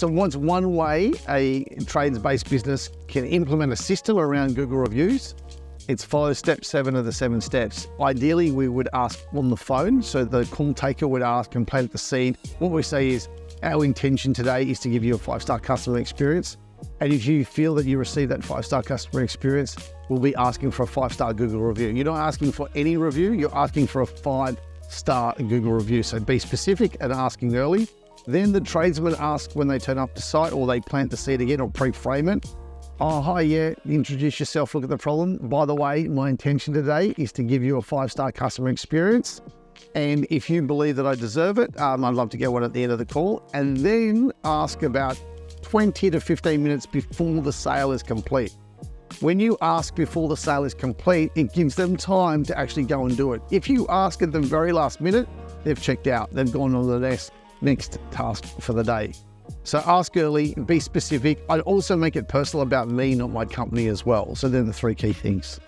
So what's one way a trades-based business can implement a system around Google reviews? It's follow step 7 of the 7 steps. Ideally, we would ask on the phone. So the call taker would ask and plant the seed. What we say is, our intention today is to give you a 5-star customer experience. And if you feel that you receive that 5-star customer experience, we'll be asking for a 5-star Google review. You're not asking for any review, you're asking for a 5-star Google review. So be specific and asking early. Then the tradesman asks when they turn up to site, or they plant the seed again or pre-frame it. Oh, hi, yeah, introduce yourself, look at the problem. By the way, my intention today is to give you a 5-star customer experience. And if you believe that I deserve it, I'd love to get one at the end of the call. And then ask about 20 to 15 minutes before the sale is complete. When you ask before the sale is complete, it gives them time to actually go and do it. If you ask at the very last minute, they've checked out. They've gone on to the next task for the day. So ask early, be specific. I'd also make it personal about me, not my company as well. So they're the 3 key things.